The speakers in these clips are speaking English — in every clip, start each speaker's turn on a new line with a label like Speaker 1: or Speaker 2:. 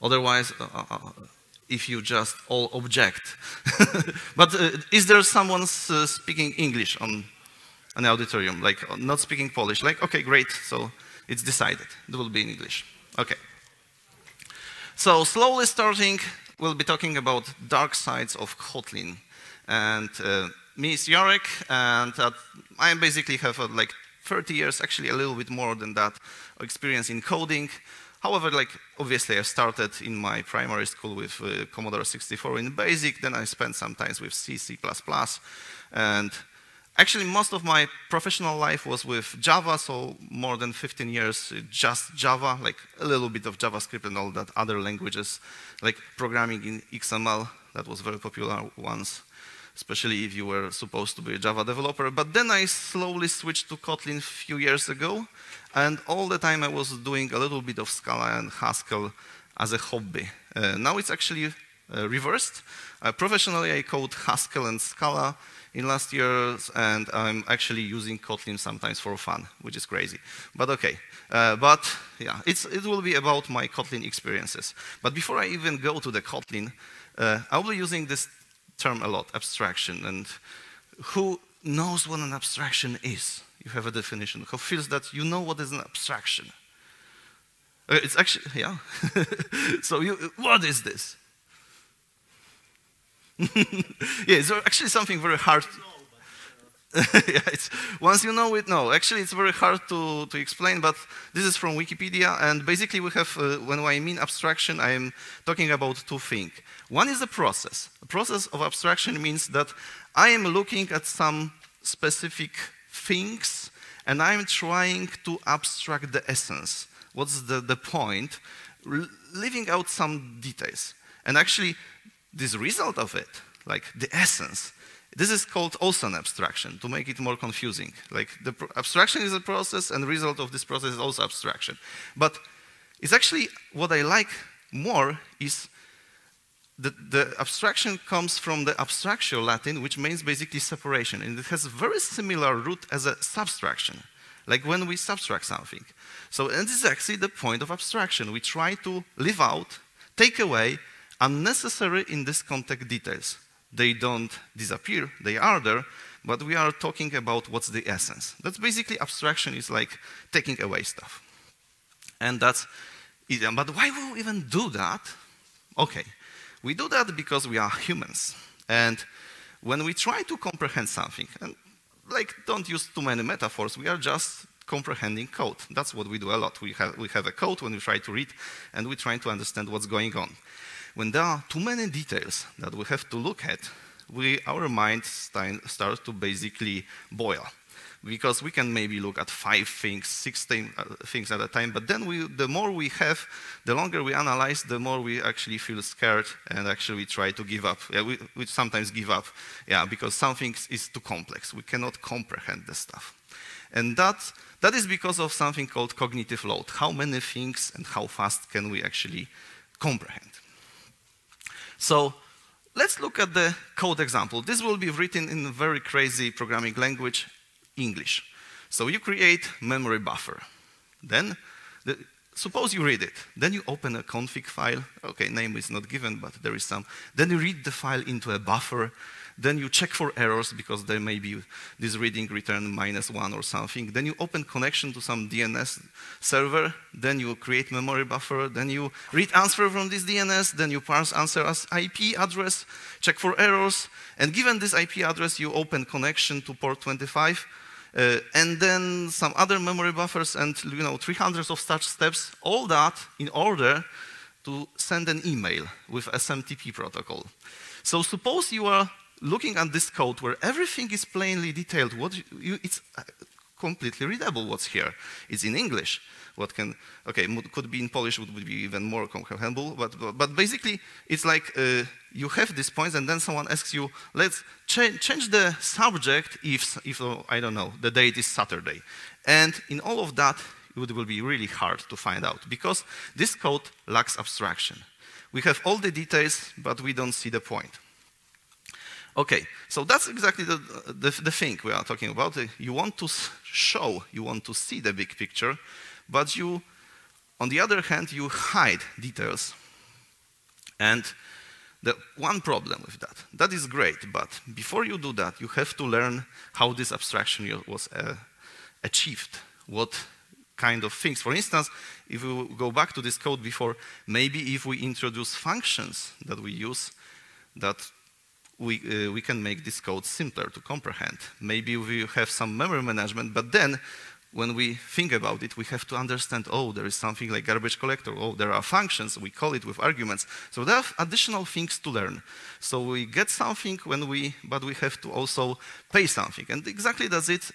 Speaker 1: Otherwise, if you just all object. But is there someone speaking English on an auditorium, like not speaking Polish? Like, okay, great, so it's decided. It will be in English. Okay. So slowly starting, we'll be talking about dark sides of Kotlin. And me is Jarek, and I basically have like 30 years, actually a little bit more than that, experience in coding. However, like obviously I started in my primary school with Commodore 64 in BASIC, then I spent some time with C, C++, and actually most of my professional life was with Java, so more than 15 years just Java, like a little bit of JavaScript and all that other languages, like programming in XML, that was very popular once, especially if you were supposed to be a Java developer. But then I slowly switched to Kotlin a few years ago, and all the time I was doing a little bit of Scala and Haskell as a hobby. Now it's actually reversed. Professionally, I code Haskell and Scala in last years, and I'm actually using Kotlin sometimes for fun, which is crazy. But okay. But yeah, it will be about my Kotlin experiences. But before I even go to the Kotlin, I'll be using this term a lot, abstraction. And who knows what an abstraction is? You have a definition. Who feels that you know what is an abstraction? It's actually, yeah. So what is this? Yeah, it's actually something very hard. Yeah, once you know it, no. Actually, it's very hard to explain, but this is from Wikipedia, and basically we have, when I mean abstraction, I am talking about two things. One is a process. A process of abstraction means that I am looking at some specific things, and I'm trying to abstract the essence. What's the point? Leaving out some details. And actually, this result of it, like the essence, this is called also an abstraction, to make it more confusing. Like the abstraction is a process, and the result of this process is also abstraction. But it's actually what I like more is the abstraction comes from the abstractio Latin, which means basically separation, and it has a very similar root as a subtraction, like when we subtract something. So, and this is actually the point of abstraction. We try to leave out, take away unnecessary in this context details. They don't disappear, they are there, but we are talking about what's the essence. That's basically abstraction, is like taking away stuff. And that's easy. But why would we even do that? Okay. We do that because we are humans. And when we try to comprehend something, and like don't use too many metaphors, we are just comprehending code. That's what we do a lot. We have a code when we try to read, and we try to understand what's going on. When there are too many details that we have to look at, our minds start to basically boil. Because we can maybe look at 5 things, 6 things at a time, but then the more we have, the longer we analyze, the more we actually feel scared and actually try to give up. Yeah, we sometimes give up, yeah, because something is too complex. We cannot comprehend the stuff. And that is because of something called cognitive load. How many things and how fast can we actually comprehend? So let's look at the code example. This will be written in a very crazy programming language, English. So you create memory buffer. Then, suppose you read it. Then you open a config file. Okay, name is not given, but there is some. Then you read the file into a buffer. Then you check for errors, because there may be this reading return -1 or something. Then you open connection to some DNS server. Then you create memory buffer. Then you read answer from this DNS. Then you parse answer as IP address, check for errors. And given this IP address, you open connection to port 25. And then some other memory buffers and 300 of such steps, all that in order to send an email with SMTP protocol. So suppose you are looking at this code where everything is plainly detailed. It's completely readable what's here. It's in English. Could be in Polish, would be even more comprehensible, but basically it's like you have these points and then someone asks you, let's change the subject if I don't know, the date is Saturday. And in all of that, it will be really hard to find out because this code lacks abstraction. We have all the details, but we don't see the point. Okay, so that's exactly the thing we are talking about. You want to show, you want to see the big picture, but on the other hand, you hide details And the one problem with that, that is great, but before you do that, you have to learn how this abstraction was achieved, what kind of things. For instance, if we go back to this code before, maybe if we introduce functions that we use, that we can make this code simpler to comprehend. Maybe we have some memory management, but then when we think about it, we have to understand, oh, there is something like garbage collector, oh, there are functions, we call it with arguments. So there are additional things to learn. So we get something but we have to also pay something. And exactly that's it.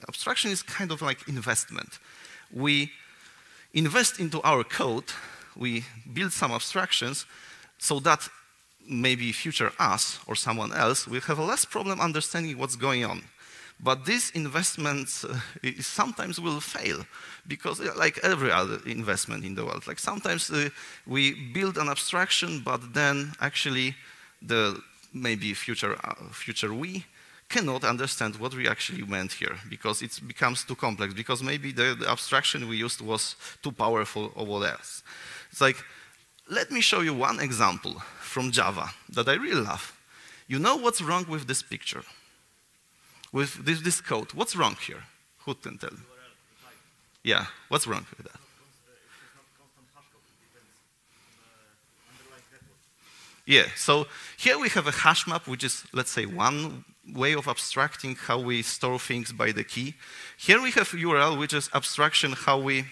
Speaker 1: Abstraction is kind of like investment. We invest into our code, we build some abstractions so that maybe future us or someone else will have a less problem understanding what's going on. But these investments sometimes will fail because like every other investment in the world, like sometimes we build an abstraction, but then actually the maybe future we cannot understand what we actually meant here because it becomes too complex, because maybe the abstraction we used was too powerful or what else. It's like, let me show you one example from Java that I really love. You know what's wrong with this picture? With this code, what's wrong here? Who can tell? Yeah, what's wrong with that? Yeah, so here we have a hash map, which is, let's say, one way of abstracting how we store things by the key. Here we have URL, which is abstraction how we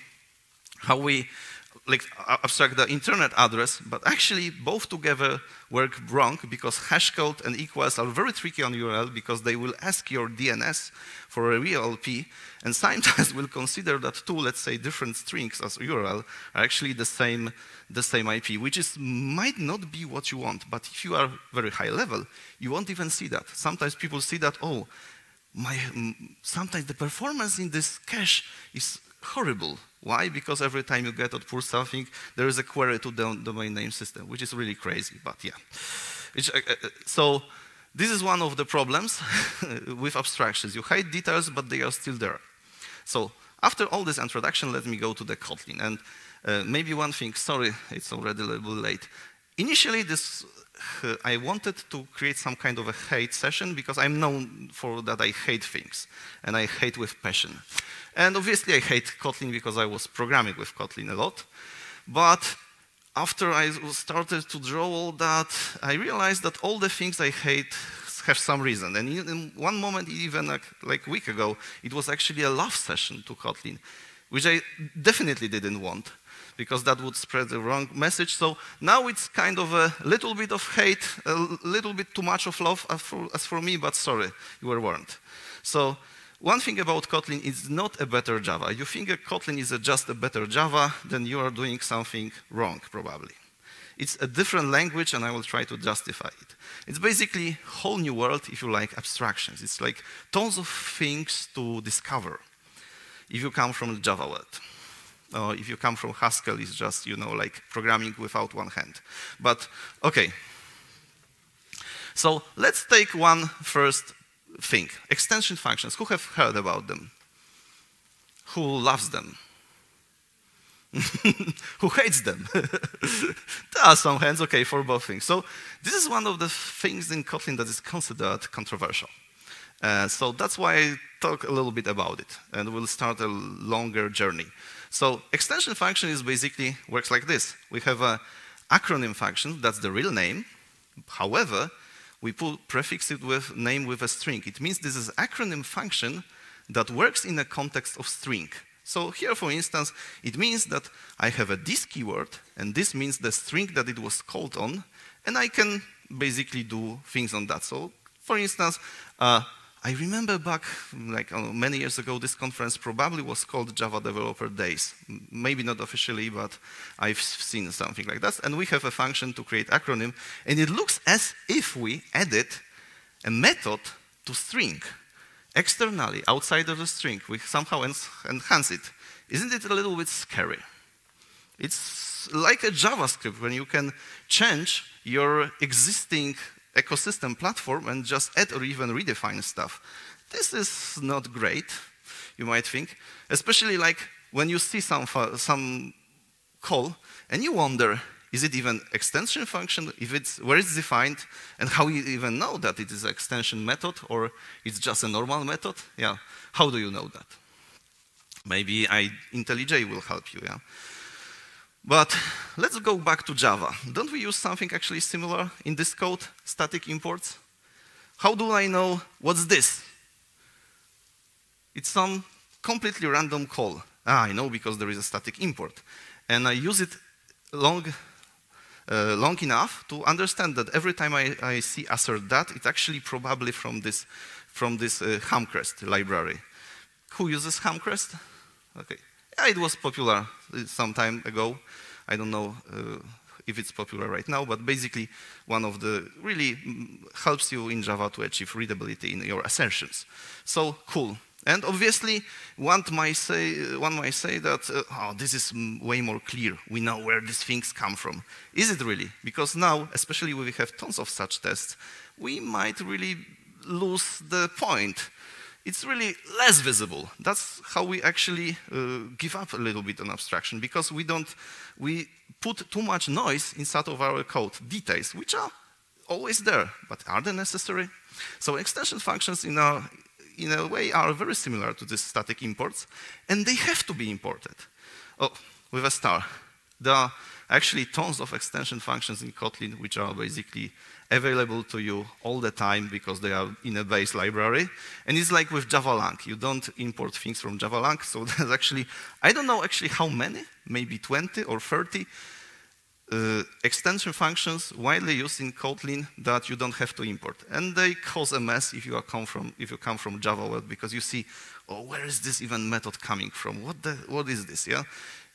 Speaker 1: like abstract the internet address, but actually both together work wrong because hash code and equals are very tricky on URL because they will ask your DNS for a real IP, and sometimes will consider that two, let's say, different strings as URL are actually the same IP, which might not be what you want, but if you are very high level, you won't even see that. Sometimes people see that, oh, sometimes the performance in this cache is horrible. Why? Because every time you get or pull something, there is a query to the domain name system, which is really crazy, but yeah. So this is one of the problems with abstractions. You hide details, but they are still there. So after all this introduction, let me go to the Kotlin. And maybe one thing, sorry, it's already a little late. Initially, I wanted to create some kind of a hate session because I'm known for that I hate things, and I hate with passion. And obviously I hate Kotlin because I was programming with Kotlin a lot. But after I started to draw all that, I realized that all the things I hate have some reason. And in one moment, even like a week ago, it was actually a love session to Kotlin, which I definitely didn't want, because that would spread the wrong message. So now it's kind of a little bit of hate, a little bit too much of love as for me, but sorry, you were warned. So one thing about Kotlin is not a better Java. You think Kotlin is just a better Java, then you are doing something wrong, probably. It's a different language, and I will try to justify it. It's basically a whole new world, if you like, abstractions. It's like tons of things to discover if you come from the Java world. Or if you come from Haskell, it's just, you know, like programming without one hand. But, okay. So let's take one first thing. Extension functions. Who have heard about them? Who loves them? Who hates them? There are some hands, okay, for both things. So this is one of the things in Kotlin that is considered controversial. So that's why I talk a little bit about it, and we'll start a longer journey. So extension function is basically works like this. We have an acronym function, that's the real name. However, we prefix it with name with a string. It means this is an acronym function that works in the context of string. So here, for instance, it means that I have a this keyword, and this means the string that it was called on, and I can basically do things on that. So, for instance, I remember back like many years ago, this conference probably was called Java Developer Days. Maybe not officially, but I've seen something like that. And we have a function to create acronym, and it looks as if we added a method to string. Externally, outside of the string, we somehow enhance it. Isn't it a little bit scary? It's like a JavaScript when you can change your existing ecosystem platform and just add or even redefine stuff. This is not great, you might think, especially like when you see some call and you wonder, Is it even extension function? If it's where it's defined, and how you even know that it is an extension method or it's just a normal method? Yeah. How do you know that? Maybe IntelliJ will help you. Yeah. But let's go back to Java. Don't we use something actually similar in this code? Static imports. How do I know what's this? It's some completely random call. I know because there is a static import. And I use it long enough to understand that every time I see assert that, it's actually probably from this Hamcrest library. Who uses Hamcrest? Okay. Yeah, it was popular some time ago. I don't know if it's popular right now, but basically one of the really helps you in Java to achieve readability in your assertions. So cool. And obviously, one might say that, oh, this is way more clear. We know where these things come from. Is it really? Because now, especially when we have tons of such tests, we might really lose the point. It's really less visible. That's how we actually give up a little bit on abstraction, because we put too much noise inside of our code, details, which are always there, but are they necessary? So extension functions in a way are very similar to these static imports, and they have to be imported. Oh, with a star. There are actually tons of extension functions in Kotlin which are basically available to you all the time because they are in a base library. And it's like with Java Lang. You don't import things from Java Lang, so there's actually, I don't know actually how many, maybe 20 or 30 extension functions widely used in Kotlin that you don't have to import. And they cause a mess if you come from Java world, because you see, oh, where is this even method coming from? What is this, yeah?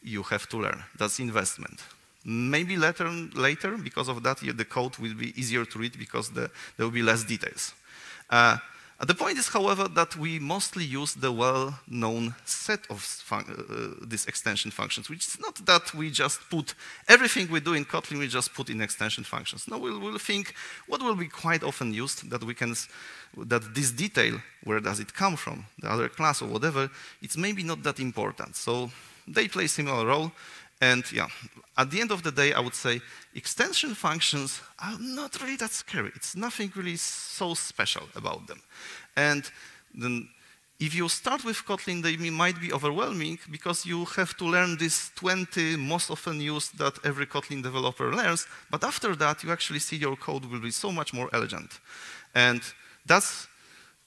Speaker 1: You have to learn. That's investment. Maybe later, because of that, the code will be easier to read because there will be less details. The point is, however, that we mostly use the well-known set of these extension functions, which is not that we just put everything we do in Kotlin, we just put in extension functions. No, we'll think what will be quite often used, that this detail, where does it come from, the other class or whatever, it's maybe not that important. So they play a similar role. And yeah, at the end of the day, I would say extension functions are not really that scary. It's nothing really so special about them. And then if you start with Kotlin, they might be overwhelming because you have to learn these 20 most often used that every Kotlin developer learns. But after that, you actually see your code will be so much more elegant. And that's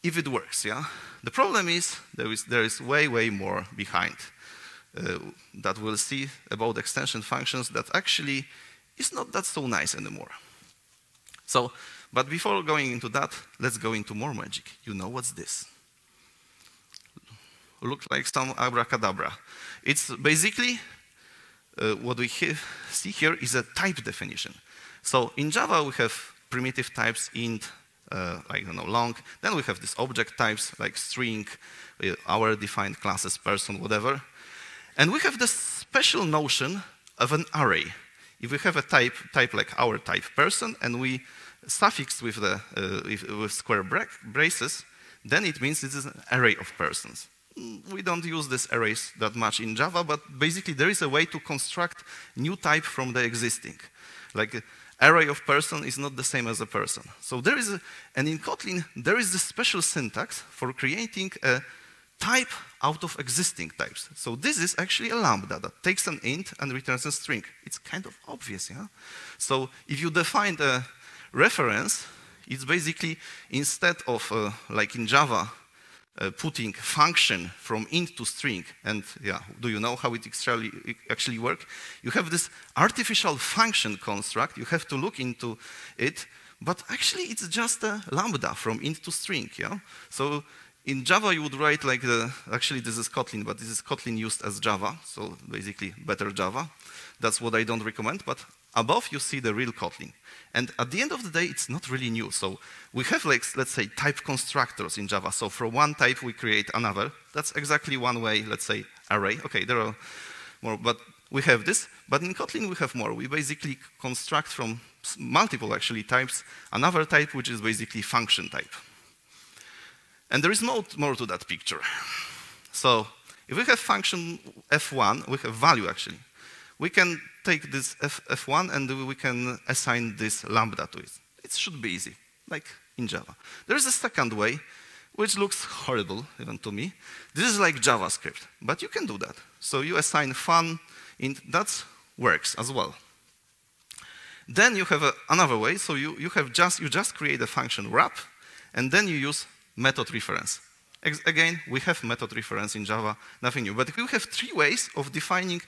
Speaker 1: if it works, yeah? The problem is there is way, way more behind. That we'll see about extension functions that actually is not that so nice anymore. So, but before going into that, let's go into more magic. You know what's this? Looks like some abracadabra. It's basically what we see here is a type definition. So in Java we have primitive types int, like long. Then we have these object types like string, our defined classes, person, whatever. And we have this special notion of an array. If we have a type like our type person, and we suffix with square braces, then it means this is an array of persons. We don't use these arrays that much in Java, but basically there is a way to construct new type from the existing. Like array of person is not the same as a person. So there is and in Kotlin, there is this special syntax for creating a type out of existing types. So this is actually a lambda that takes an int and returns a string. It's kind of obvious, yeah? So if you define a reference, it's basically instead of, like in Java, putting function from int to string, and yeah, do you know how it actually works? You have this artificial function construct, you have to look into it, but actually it's just a lambda from int to string, yeah? So in Java, you would write like actually this is Kotlin, but this is Kotlin used as Java, so basically better Java. That's what I don't recommend, but above you see the real Kotlin. And at the end of the day, it's not really new. So we have like, let's say, type constructors in Java. So for one type, we create another. That's exactly one way, let's say, array. Okay, there are more, but we have this. But in Kotlin, we have more. We basically construct from multiple, actually, types, another type, which is basically function type. And there is more to that picture. So if we have function f1, we have value actually. we can take this f1 and we can assign this lambda to it. It should be easy, like in Java. There is a second way, which looks horrible, even to me. This is like JavaScript, but you can do that. So you assign fun, that works as well. Then you have another way, so you just create a function wrap, and then you use method reference. Again, we have method reference in Java, nothing new. But we have three ways of defining,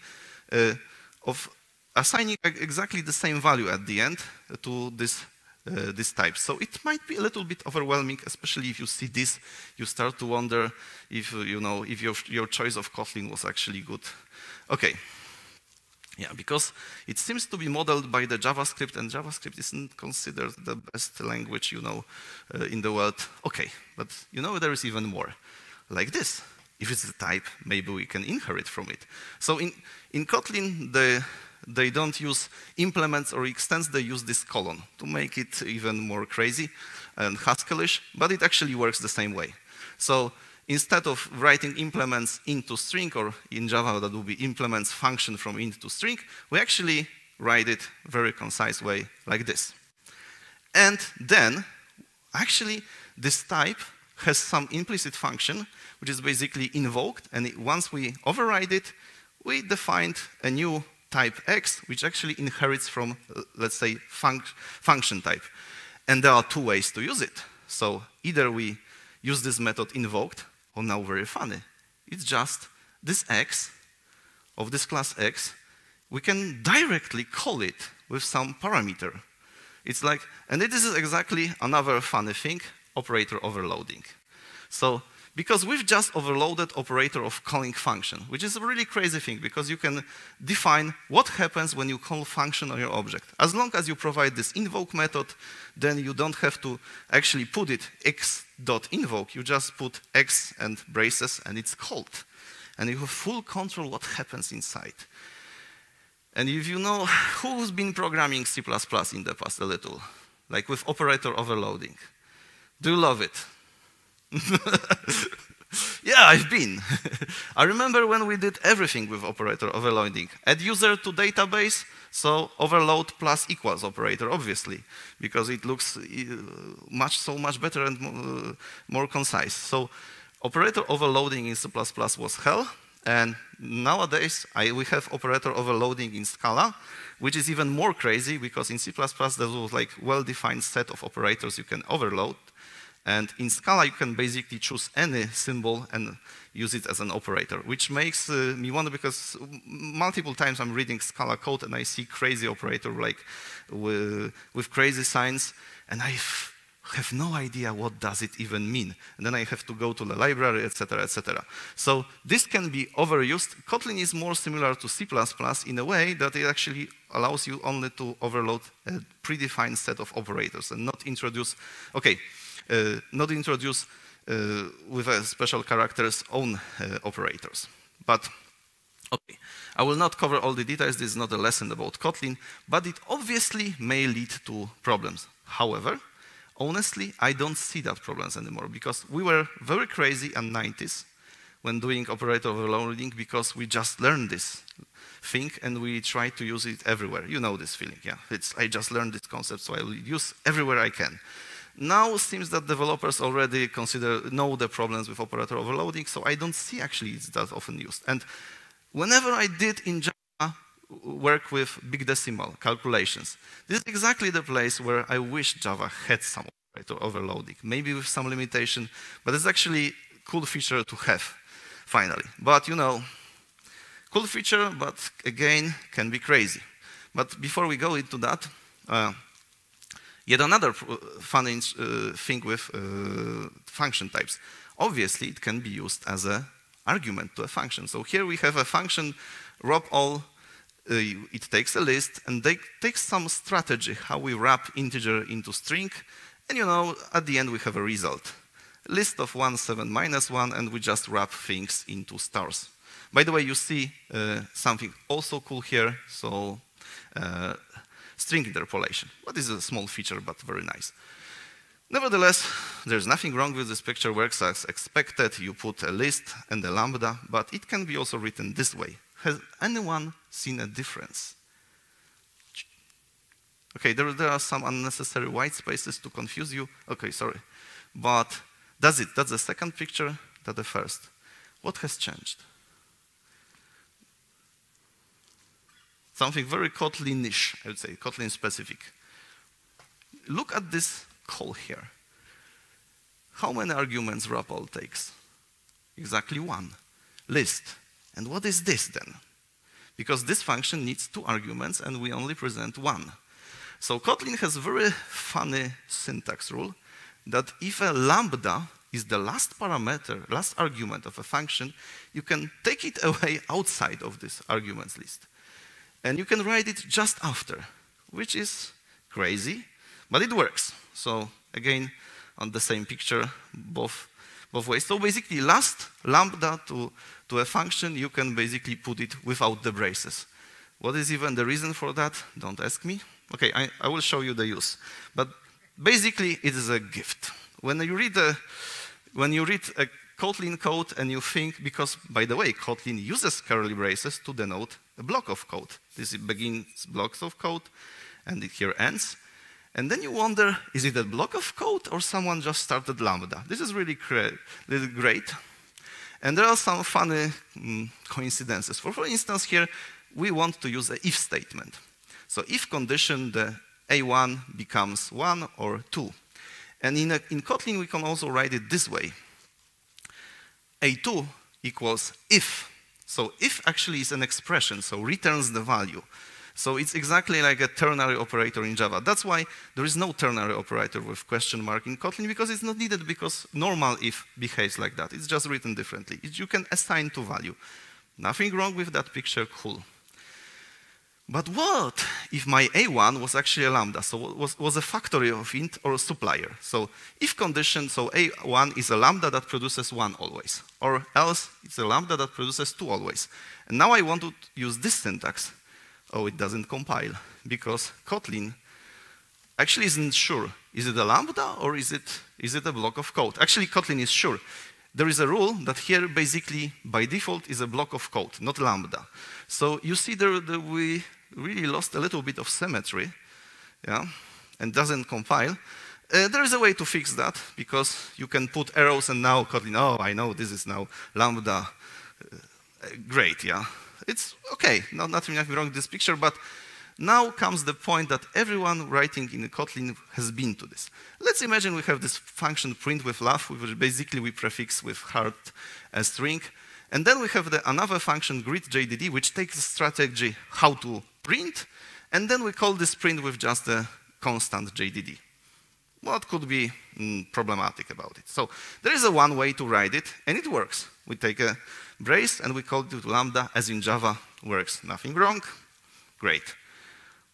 Speaker 1: of assigning exactly the same value at the end to this type. So it might be a little bit overwhelming, especially if you see this, you start to wonder if if your choice of Kotlin was actually good. Okay. Yeah, because it seems to be modeled by the JavaScript, and JavaScript isn't considered the best language, in the world. Okay, but there is even more. Like this. If it's a type, maybe we can inherit from it. So in Kotlin, they don't use implements or extends, they use this colon to make it even more crazy and Haskell-ish, but it actually works the same way. So instead of writing implements into string, or in Java that would be implements function from int to string, we actually write it very concise way like this. And then, actually, this type has some implicit function, which is basically invoked, and once we override it, we defined a new type x, which actually inherits from, let's say, function type. And there are two ways to use it. So either we use this method invoked, or now very funny, it's just this x of this class x, we can directly call it with some parameter. It's like, and this is exactly another funny thing, operator overloading. So, because we've just overloaded operator of calling function, which is a really crazy thing, because you can define what happens when you call function on your object. As long as you provide this invoke method, then you don't have to actually put it x.invoke, you just put x and braces, and it's called. And you have full control what happens inside. And if you know who's been programming C++ in the past a little, like with operator overloading, do you love it? Yeah, I've been. I remember when we did everything with operator overloading. Add user to database, so overload plus equals operator, obviously, because it looks so much better and more concise. So operator overloading in C++ was hell, and nowadays we have operator overloading in Scala, which is even more crazy, because in C++ there was like well-defined set of operators you can overload. And in Scala, you can basically choose any symbol and use it as an operator, which makes me wonder, because multiple times I'm reading Scala code and I see crazy operator like with crazy signs, and I have no idea what does it even mean. And then I have to go to the library, etc., etc. So this can be overused. Kotlin is more similar to C++ in a way that it actually allows you only to overload a predefined set of operators and not introduce, with a special character's own operators. But, okay, I will not cover all the details. This is not a lesson about Kotlin, but it obviously may lead to problems. However, honestly, I don't see that problems anymore, because we were very crazy in the 90s when doing operator overloading, because we just learned this thing and we try to use it everywhere. You know this feeling, yeah? I just learned this concept, so I will use everywhere I can. Now it seems that developers already know the problems with operator overloading, so I don't see actually it's that often used. And whenever I did in Java work with big decimal calculations, this is exactly the place where I wish Java had some operator overloading, maybe with some limitation, but it's actually a cool feature to have, finally. But cool feature, but again, can be crazy. But before we go into that, yet another funny thing with function types. Obviously, it can be used as an argument to a function. So here we have a function, wrap all. It takes a list, and they take some strategy, how we wrap integer into string. And at the end, we have a result. List of 1, 7, -1, and we just wrap things into stars. By the way, you see something also cool here. So string interpolation. What is a small feature, but very nice. Nevertheless, there's nothing wrong with this picture, works as expected. You put a list and a lambda, but it can be also written this way. Has anyone seen a difference? Okay, there are some unnecessary white spaces to confuse you. Okay, sorry. But that's it. That's the second picture, that's the first. What has changed? Something very Kotlin-ish, I would say, Kotlin specific. Look at this call here. How many arguments RAPL takes? Exactly one. List. And what is this then? Because this function needs 2 arguments and we only present 1. So Kotlin has a very funny syntax rule that if a lambda is the last parameter, last argument of a function, you can take it away outside of this arguments list. And you can write it just after, which is crazy, but it works. So again, on the same picture, both ways. So basically, last lambda to a function, you can basically put it without the braces. What is even the reason for that? Don't ask me. Okay, I will show you the use. But basically, it is a gift. When you read a Kotlin code and you think, because by the way, Kotlin uses curly braces to denote a block of code. This begins blocks of code, and it here ends. And then you wonder, is it a block of code or someone just started Lambda? This is really great. And there are some funny coincidences. For instance, here, we want to use an if statement. So if condition, the A1 becomes 1 or 2. And in Kotlin, we can also write it this way. A2 equals if. So if actually is an expression, so returns the value. So it's exactly like a ternary operator in Java. That's why there is no ternary operator with question mark in Kotlin, because it's not needed, because normal if behaves like that. It's just written differently. You can assign to value. Nothing wrong with that picture, cool. But what if my A1 was actually a lambda, so was a factory of int or a supplier? So if condition, so A1 is a lambda that produces 1 always, or else it's a lambda that produces 2 always. And now I want to use this syntax. Oh, it doesn't compile, because Kotlin actually isn't sure. Is it a lambda or is it a block of code? Actually, Kotlin is sure. There is a rule that here basically by default is a block of code, not lambda. So you see we really lost a little bit of symmetry, yeah, and doesn't compile. There is a way to fix that, because you can put arrows and now Kotlin, oh, I know this is now lambda. Great, yeah. It's okay, nothing wrong with this picture, but now comes the point that everyone writing in Kotlin has been to this. Let's imagine we have this function print with love, which basically we prefix with heart a string. And then we have another function, greet JDD, which takes the strategy how to print. And then we call this print with just a constant JDD. What could be problematic about it? So there is one way to write it, and it works. We take a brace and we call it to lambda, as in Java, works. Nothing wrong. Great.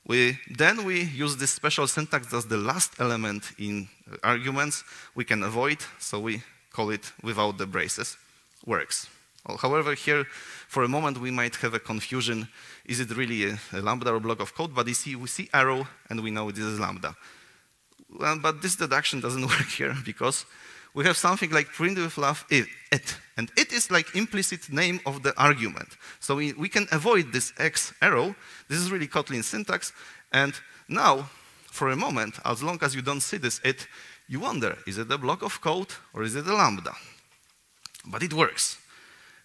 Speaker 1: Then we use this special syntax as the last element in arguments we can avoid, so we call it without the braces. Works. However, here, for a moment, we might have a confusion. Is it really a lambda or block of code? But you see, we see arrow, and we know this is lambda. Well, but this deduction doesn't work here, because we have something like print with love it. And it is like implicit name of the argument. So we can avoid this X arrow. This is really Kotlin syntax. And now, for a moment, as long as you don't see this it, you wonder, is it a block of code or is it a lambda? But it works.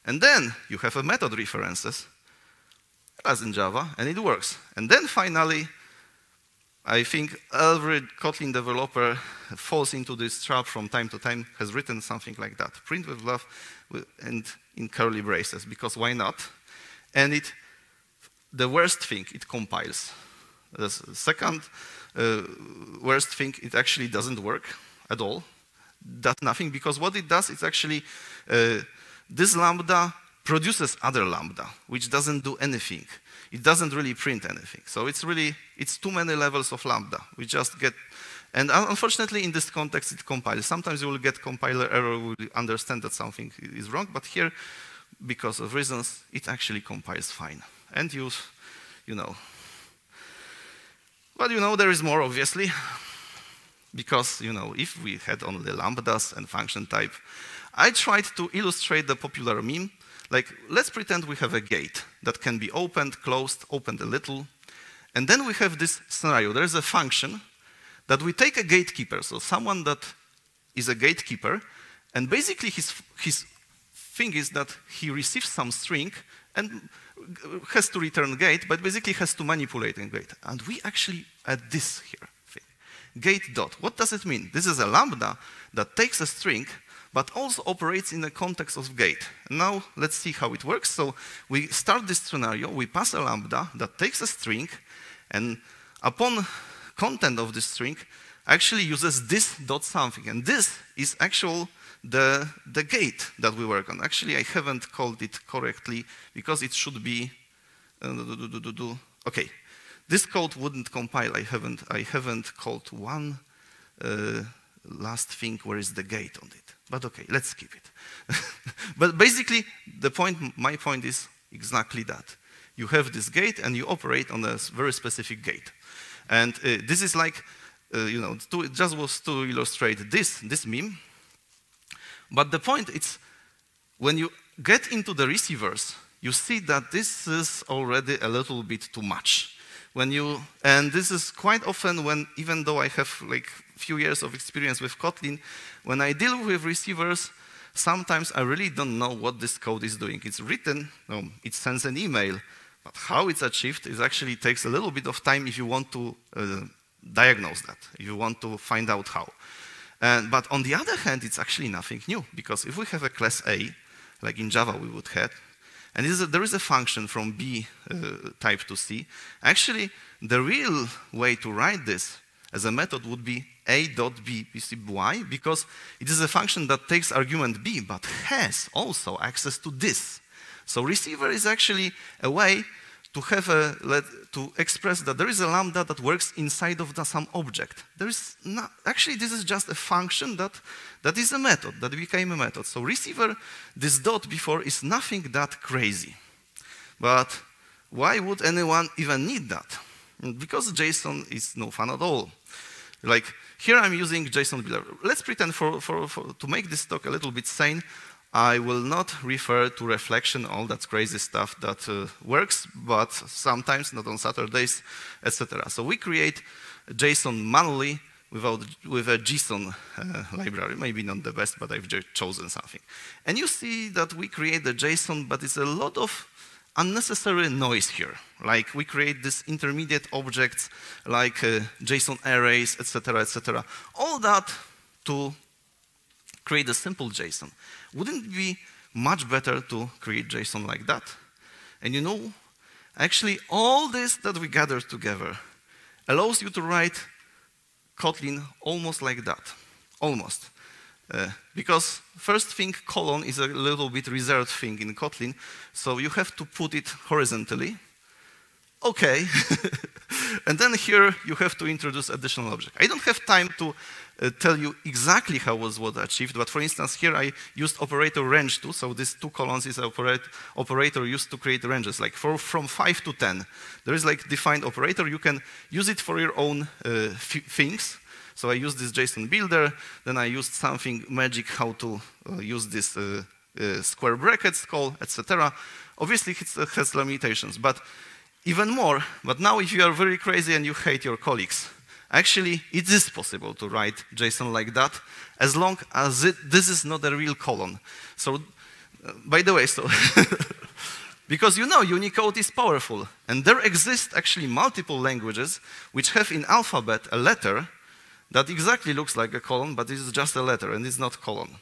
Speaker 1: And then you have a method references, as in Java, and it works. And then finally, I think every Kotlin developer falls into this trap from time to time, has written something like that. Print with love and in curly braces, because why not? And the worst thing, it compiles. The second worst thing, it actually doesn't work at all. Does nothing, because what it does is actually, this lambda produces other lambda, which doesn't do anything. It doesn't really print anything. So it's too many levels of lambda. We just get, and unfortunately in this context it compiles. Sometimes you will get compiler error, will understand that something is wrong, but here, because of reasons, it actually compiles fine. And you know. But there is more, obviously, because, if we had only lambdas and function type, I tried to illustrate the popular meme. Like, let's pretend we have a gate that can be opened, closed, opened a little. And then we have this scenario. There is a function that we take a gatekeeper, so someone that is a gatekeeper, and basically his thing is that he receives some string and has to return gate, but basically has to manipulate a gate. And we actually add this here thing, gate dot. What does it mean? This is a lambda that takes a string, but also operates in the context of gate. And now let's see how it works. So we start this scenario, we pass a lambda that takes a string, and upon content of this string, actually uses this dot something. And this is actual the gate that we work on. Actually, I haven't called it correctly because it should be, okay. This code wouldn't compile. I haven't called one last thing where is the gate on it. But okay, let's skip it. But basically, my point is exactly that. You have this gate and you operate on a very specific gate. And this is like, it just was to illustrate this meme. But the point is, when you get into the receivers, you see that this is already a little bit too much. And this is quite often when, even though I have like few years of experience with Kotlin, when I deal with receivers, sometimes I really don't know what this code is doing. It's written, it sends an email, but how it's achieved is actually takes a little bit of time if you want to diagnose that, if you want to find out how. But on the other hand, it's actually nothing new, because if we have a class A, like in Java we would have, and there is a function from B type to C, actually the real way to write this as a method would be a.b. You see why? Because it is a function that takes argument B, but has also access to this. So receiver is actually a way to have to express that there is a lambda that works inside of some object. There is not, actually this is just a function that is a method, that became a method. So receiver, this dot before is nothing that crazy. But why would anyone even need that? Because JSON is no fun at all. Like here I'm using JSON builder. Let's pretend to make this talk a little bit sane, I will not refer to reflection, all that crazy stuff that works, but sometimes, not on Saturdays, etc. So we create JSON manually with a JSON library. Maybe not the best, but I've chosen something. And you see that we create the JSON, but it's a lot of unnecessary noise here. Like we create these intermediate objects, like JSON arrays, etc., etc. All that to create a simple JSON. Wouldn't it be much better to create JSON like that? And you know, actually all this that we gathered together allows you to write Kotlin almost like that. Almost. Because first thing, colon is a little bit reserved thing in Kotlin, so you have to put it horizontally. Okay. And then here you have to introduce additional object. I don't have time to tell you exactly how was what achieved, but for instance here I used operator range 2, so this 2 colons is operator used to create ranges, like from 5 to 10. There is like defined operator, you can use it for your own things. So I used this JSON builder, then I used something magic how to use this square brackets call, etc. Obviously it has limitations, but even more, but now if you are very crazy and you hate your colleagues, actually it is possible to write JSON like that as long as this is not a real colon. So, by the way, so because you know Unicode is powerful, and there exist actually multiple languages which have in alphabet a letter that exactly looks like a colon, but it is just a letter and it's not colon.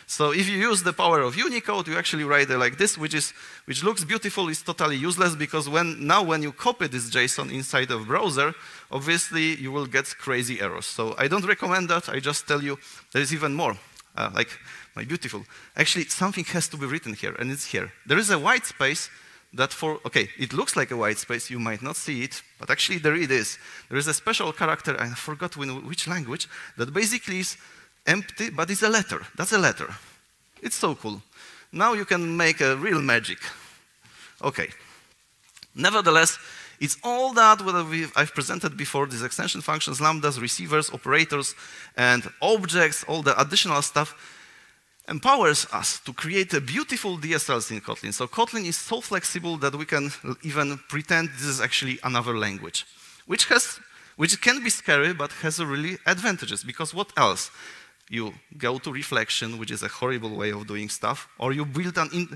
Speaker 1: So if you use the power of Unicode, you actually write it like this, which looks beautiful, is totally useless, because now when you copy this JSON inside of browser, obviously you will get crazy errors. So I don't recommend that, I just tell you there is even more. Like, my beautiful, actually something has to be written here, and it's here. There is a white space that okay, it looks like a white space, you might not see it, but actually there it is. There is a special character, I forgot which language, that basically is empty, but it's a letter. That's a letter. It's so cool. Now you can make a real magic. Okay. Nevertheless, it's all that what I've presented before, these extension functions, lambdas, receivers, operators, and objects, all the additional stuff. empowers us to create a beautiful DSLs in Kotlin. So Kotlin is so flexible that we can even pretend this is actually another language, which can be scary, but has a really advantages, because what else? You go to reflection, which is a horrible way of doing stuff, or you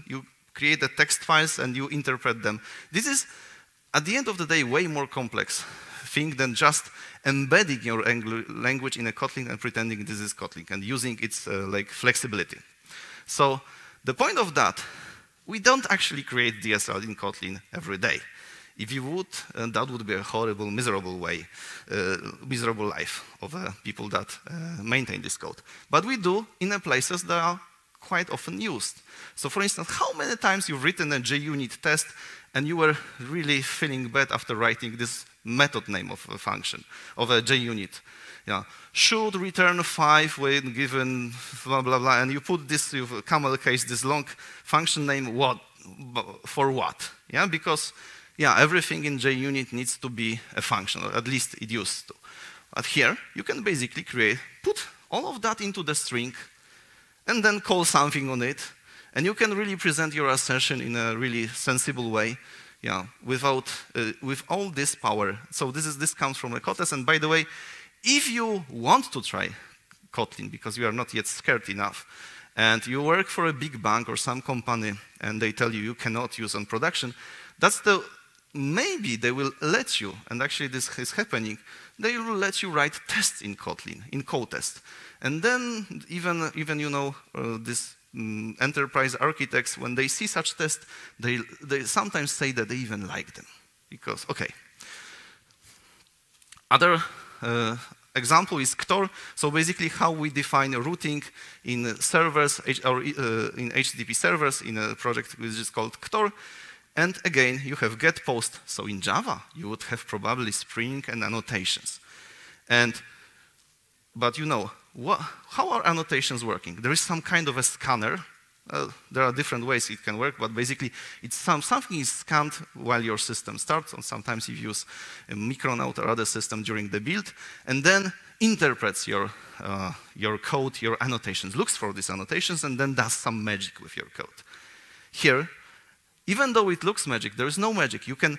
Speaker 1: you create the text files and you interpret them. This is, at the end of the day, way more complex thing than just embedding your language in a Kotlin and pretending this is Kotlin and using its like flexibility. So the point of that, we don't actually create DSL in Kotlin every day. If you would, that would be a horrible, miserable way, miserable life of people that maintain this code. But we do in the places that are quite often used. So for instance, how many times you've written a JUnit test and you were really feeling bad after writing this method name of a function, of a JUnit? Yeah. Should return 5 when given blah, blah, blah, and you put this, you camel case, this long function name, what, for what? Yeah, because yeah, everything in JUnit needs to be a function, or at least it used to. But here, you can basically put all of that into the string, and then call something on it, and you can really present your assertion in a really sensible way, yeah, with all this power. So this comes from a Kotlin, and by the way, if you want to try Kotlin, because you are not yet scared enough, and you work for a big bank or some company, and they tell you cannot use on production, maybe they will let you, and actually this is happening, they will let you write tests in Kotlin, in cotest. And then even you know, this enterprise architects, when they see such tests, they sometimes say that they even like them. Because, okay. Other example is CTOR. So basically how we define routing in servers, or in HTTP servers in a project which is called CTOR. And again, you have get post. So in Java, you would have probably Spring and annotations. But you know, how are annotations working? There is some kind of a scanner. There are different ways it can work, but basically, it's something is scanned while your system starts, or sometimes you use a Micronaut or other system during the build, and then interprets your code, your annotations, looks for these annotations, and then does some magic with your code. Here, even though it looks magic, there is no magic. You can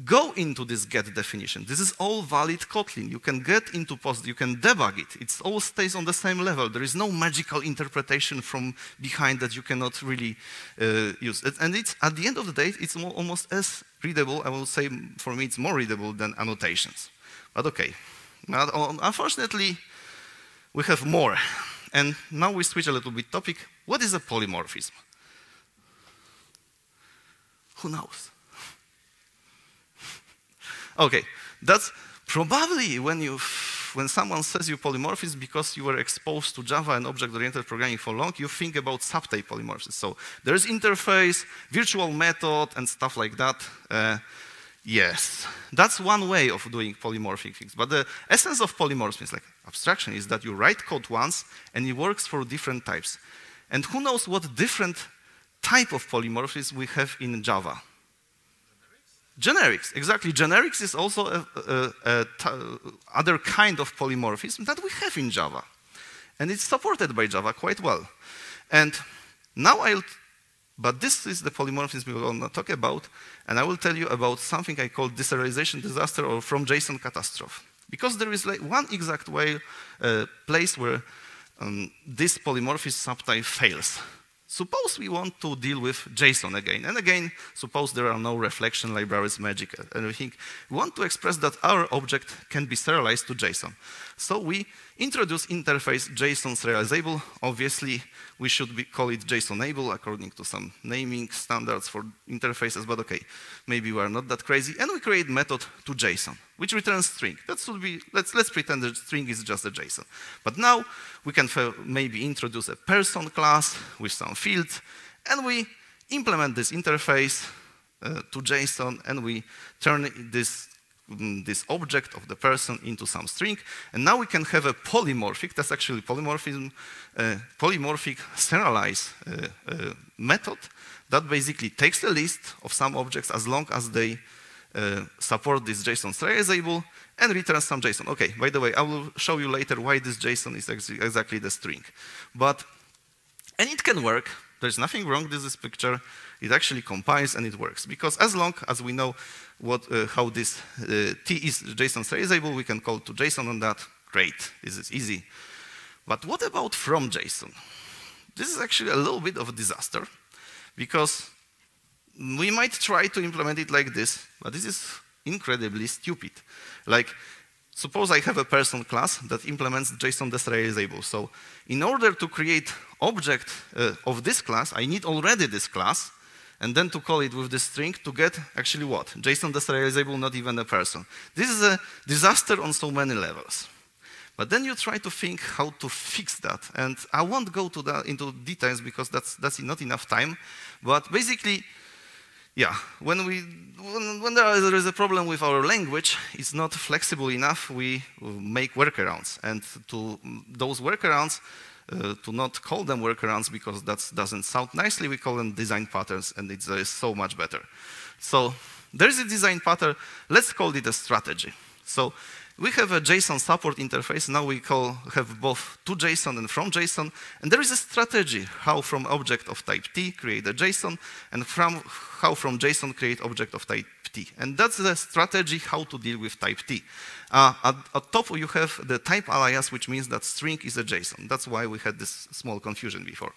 Speaker 1: go into this get definition. This is all valid Kotlin. You can get into post, you can debug it. It all stays on the same level. There is no magical interpretation from behind that you cannot really use. And it's, at the end of the day, it's almost as readable. I will say, for me, it's more readable than annotations. But okay. Now, unfortunately, we have more. And now we switch a little bit topic. What is a polymorphism? Who knows? Okay, that's probably when someone says you polymorphism because you were exposed to Java and object-oriented programming for long, you think about subtype polymorphism. So there's interface, virtual method, and stuff like that. Yes, that's one way of doing polymorphic things. But the essence of polymorphism, like abstraction, is that you write code once and it works for different types. And who knows what different type of polymorphism we have in Java? Generics, exactly. Generics is also other kind of polymorphism that we have in Java. And it's supported by Java quite well. And now but this is the polymorphism we will talk about, and I will tell you about something I call deserialization disaster or from JSON catastrophe. Because there is like one exact place where this polymorphism subtype fails. Suppose we want to deal with JSON again. And again, suppose there are no reflection libraries, magic, and everything. We want to express that our object can be serialized to JSON. So we introduce interface JSON serializable. Obviously, we should call it JSONable according to some naming standards for interfaces, but okay, maybe we are not that crazy. And we create method to JSON, which returns string. That should be, let's pretend that string is just a JSON. But now we can maybe introduce a person class with some fields, and we implement this interface to JSON, and we turn this object of the person into some string, and now we can have a polymorphic, that's actually polymorphism, polymorphic serialized method that basically takes a list of some objects as long as they support this JSON serializable and returns some JSON. Okay, by the way, I will show you later why this JSON is exactly the string. But And it can work. There's nothing wrong with this picture. It actually compiles and it works. Because as long as we know how this T is JSON serializable, we can call to JSON on that. Great, this is easy. But what about from JSON? This is actually a little bit of a disaster, because we might try to implement it like this, but this is incredibly stupid. Like, suppose I have a person class that implements JSON deserializable. So in order to create object of this class, I need already this class, and then to call it with this string to get actually what? JSON deserializable, not even a person. This is a disaster on so many levels. But then you try to think how to fix that. And I won't go into details because that's not enough time. But basically, yeah, when there is a problem with our language, it's not flexible enough, we make workarounds. And to those workarounds, to not call them workarounds because that doesn't sound nicely, we call them design patterns, and it's so much better. So there's a design pattern. Let's call it a strategy. So we have a JSON support interface. Now we have both to JSON and from JSON. And there is a strategy how from object of type T create a JSON, and how from JSON create object of type T. And that's the strategy how to deal with type T. At top you have the type alias, which means that string is a JSON. That's why we had this small confusion before.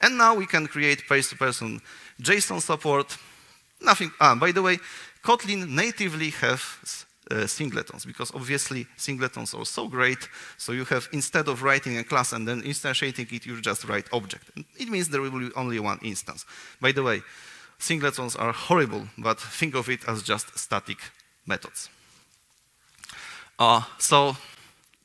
Speaker 1: And now we can create person-to-person JSON support. Nothing. By the way, Kotlin natively has singletons, because obviously singletons are so great. So you have, instead of writing a class and then instantiating it, you just write object. And it means there will be only one instance. By the way, singletons are horrible, but think of it as just static methods. So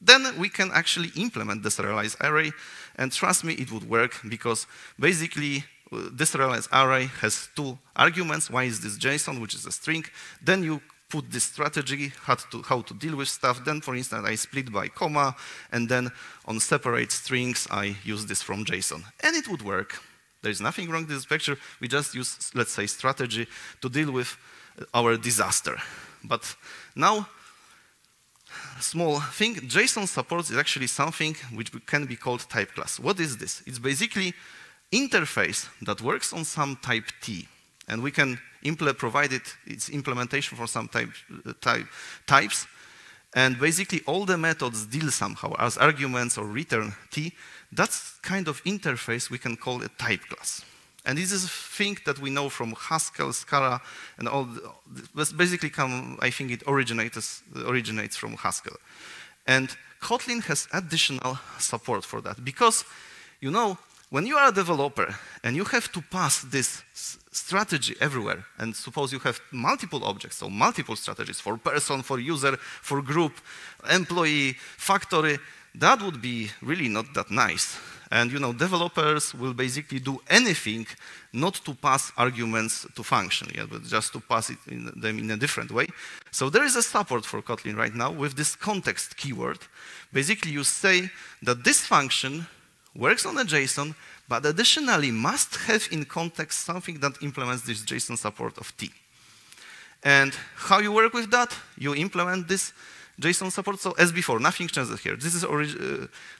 Speaker 1: then we can actually implement the serialized array, and trust me, it would work, because basically this serialized array has two arguments. One is this JSON, which is a string. Then you put this strategy, how to deal with stuff. Then, for instance, I split by comma, and then on separate strings, I use this from JSON. And it would work. There's nothing wrong with this picture. We just use, let's say, strategy to deal with our disaster. But now, small thing, JSON supports is actually something which can be called type class. What is this? It's basically interface that works on some type T. And we can provide its implementation for some types. And basically all the methods deal somehow as arguments or return T. That's kind of interface we can call a type class. And this is a thing that we know from Haskell, Scala, and all. This basically I think it originates from Haskell. And Kotlin has additional support for that, because, you know, when you are a developer and you have to pass this strategy everywhere, and suppose you have multiple objects, so multiple strategies for person, for user, for group, employee, factory, that would be really not that nice. And you know, developers will basically do anything not to pass arguments to function, but just to pass them in a different way. So there is a support for Kotlin right now with this context keyword. Basically, you say that this function works on a JSON, but additionally must have in context something that implements this JSON support of T. And how you work with that? You implement this JSON support. So as before, nothing changes here. This is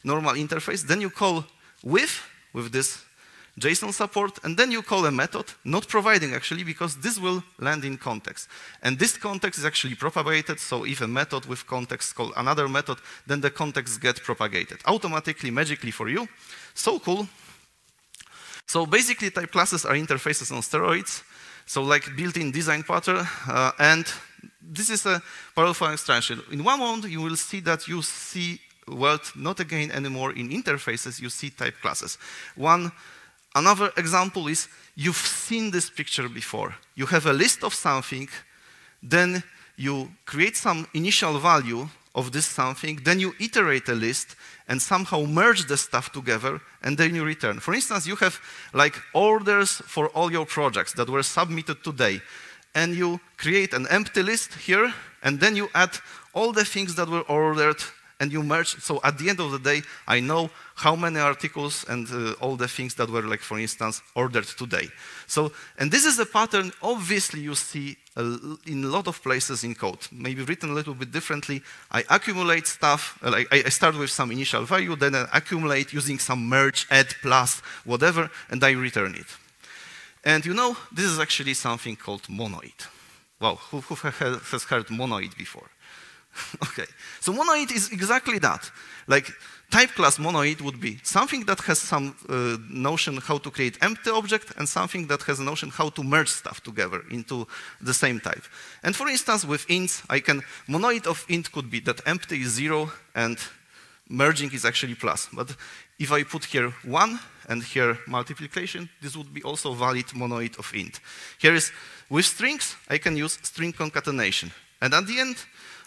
Speaker 1: normal interface. Then you call with this JSON support, and then you call a method, not providing actually, because this will land in context. And this context is actually propagated, so if a method with context calls another method, then the context gets propagated automatically, magically for you. So cool. So basically type classes are interfaces on steroids, so like built-in design pattern, and this is a powerful extension. In one moment you will see that you see world not again anymore in interfaces, you see type classes. Another example is, you've seen this picture before. You have a list of something, then you create some initial value of this something, then you iterate a list and somehow merge the stuff together, and then you return. For instance, you have like orders for all your projects that were submitted today, and you create an empty list here, and then you add all the things that were ordered, and you merge. So at the end of the day, I know how many articles and all the things that were, like, for instance, ordered today. So, and this is a pattern obviously you see in a lot of places in code, maybe written a little bit differently. I accumulate stuff, like I start with some initial value, then I accumulate using some merge, add, plus, whatever, and I return it. And you know, this is actually something called monoid. Wow, who has heard monoid before? Okay, so monoid is exactly that. Like, type class monoid would be something that has some notion how to create empty object and something that has a notion how to merge stuff together into the same type. And for instance, with ints, monoid of int could be that empty is 0 and merging is actually plus. But if I put here 1 and here multiplication, this would be also valid monoid of int. Here is, with strings, I can use string concatenation. And at the end,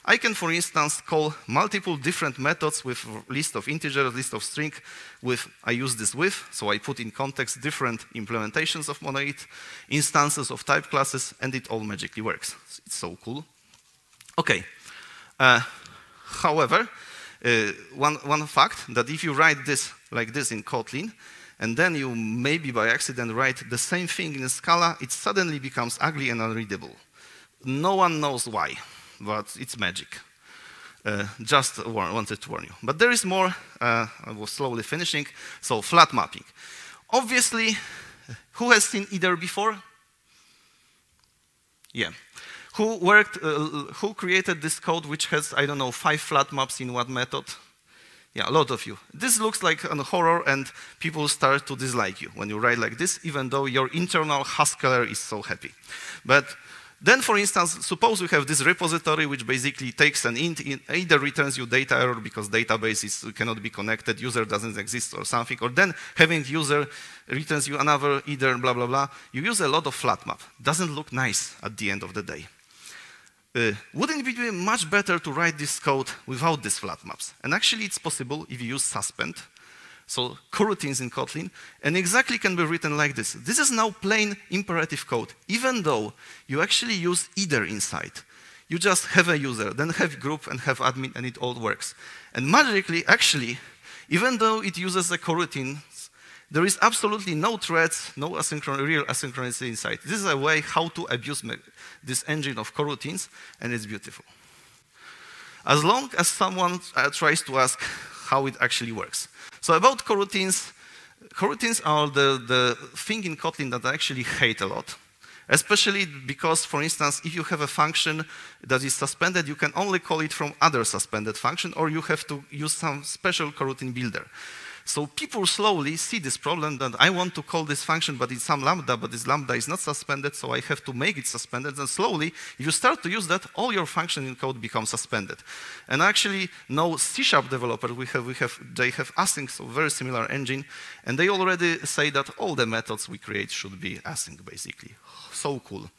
Speaker 1: I can, for instance, call multiple different methods with list of integers, list of string, I use this with, so I put in context different implementations of monoid, instances of type classes, and it all magically works. It's so cool. Okay. However, one fact, that if you write this like this in Kotlin, and then you maybe by accident write the same thing in Scala, it suddenly becomes ugly and unreadable. No one knows why, but it's magic. Just wanted to warn you. But there is more. I was slowly finishing. So flat mapping. Obviously, who has seen either before? Yeah. Who created this code which has, I don't know, 5 flat maps in one method? Yeah, a lot of you. This looks like a horror and people start to dislike you when you write like this, even though your internal Haskeller is so happy. But then, for instance, suppose we have this repository which basically takes an int, either returns you data error because database cannot be connected, user doesn't exist or something, or then having user returns you another either blah, blah, blah. You use a lot of flat map. Doesn't look nice at the end of the day. Wouldn't it be much better to write this code without these flat maps? And actually, it's possible if you use suspend. So coroutines in Kotlin, and exactly can be written like this. This is now plain imperative code, even though you actually use either inside. You just have a user, then have group and have admin, and it all works. And magically, actually, even though it uses a coroutine, there is absolutely no threads, no real asynchronicity inside. This is a way how to abuse this engine of coroutines, and it's beautiful. As long as someone tries to ask how it actually works. So about coroutines, coroutines are the thing in Kotlin that I actually hate a lot. Especially because, for instance, if you have a function that is suspended, you can only call it from other suspended function, or you have to use some special coroutine builder. So people slowly see this problem that I want to call this function, but it's some lambda, but this lambda is not suspended, so I have to make it suspended. And slowly, if you start to use that, all your function in code becomes suspended. And actually, no C# developer, they have async, so very similar engine, and they already say that all the methods we create should be async, basically. So cool.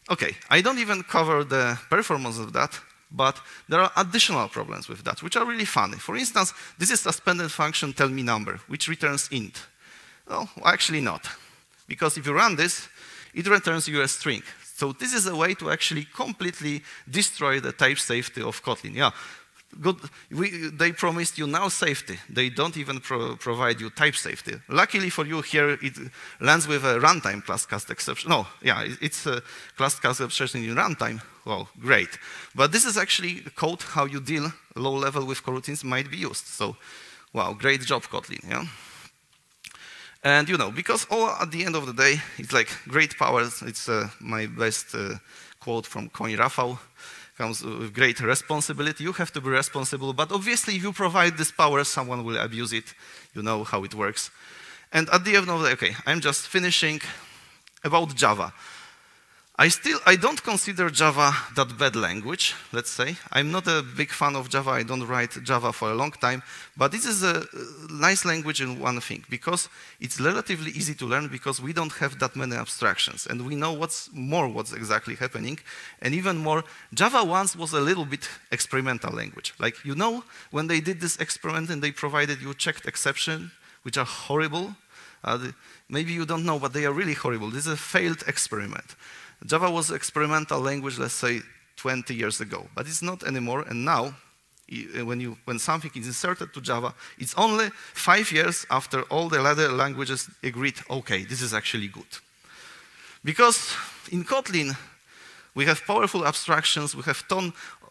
Speaker 1: Okay, I don't even cover the performance of that. But there are additional problems with that, which are really funny. For instance, this is suspended function tell me number, which returns int. Well, actually not. Because if you run this, it returns you a string. So this is a way to actually completely destroy the type safety of Kotlin. Yeah, good. They promised you now safety. They don't even provide you type safety. Luckily for you here, it lands with a runtime class cast exception. No, yeah, it's a class cast exception in runtime. Well, great. But this is actually code how you deal low level with coroutines might be used. So, wow, great job, Kotlin, yeah? And you know, because all at the end of the day, it's like great powers. It's my best quote from Koń Rafał. Comes with great responsibility. You have to be responsible, but obviously if you provide this power, someone will abuse it. You know how it works. And at the end of the day, okay, I'm just finishing about Java. I don't consider Java that bad language, let's say. I'm not a big fan of Java. I don't write Java for a long time. But this is a nice language in one thing, because it's relatively easy to learn because we don't have that many abstractions. And we know what's exactly happening. And even more, Java once was a little bit experimental language. Like, you know, when they did this experiment and they provided you checked exception, which are horrible. Maybe you don't know, but they are really horrible. This is a failed experiment. Java was an experimental language, let's say, 20 years ago, but it's not anymore. And now, when something is inserted to Java, it's only 5 years after all the other languages agreed, okay, this is actually good. Because in Kotlin, We have powerful abstractions. We have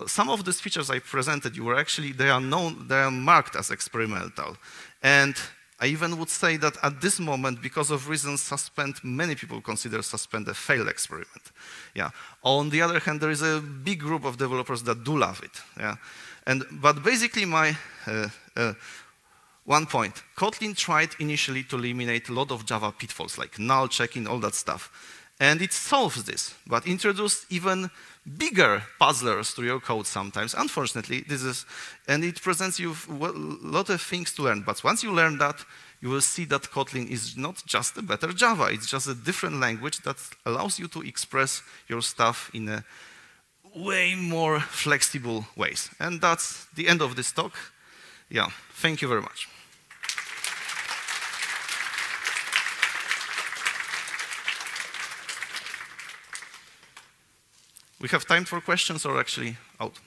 Speaker 1: some of these features I presented you were actually, they are marked as experimental. And I even would say that at this moment, because of reasons suspend, many people consider suspend a failed experiment. Yeah. On the other hand, there is a big group of developers that do love it. Yeah. But basically my one point, Kotlin tried initially to eliminate a lot of Java pitfalls like null checking, all that stuff. And it solves this, but introduced even bigger puzzlers to your code sometimes. Unfortunately, and it presents you a lot of things to learn. But once you learn that, you will see that Kotlin is not just a better Java. It's just a different language that allows you to express your stuff in a way more flexible ways. And that's the end of this talk. Yeah, thank you very much. We have time for questions or actually out?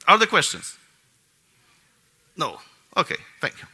Speaker 1: Are there questions? No. Okay, thank you.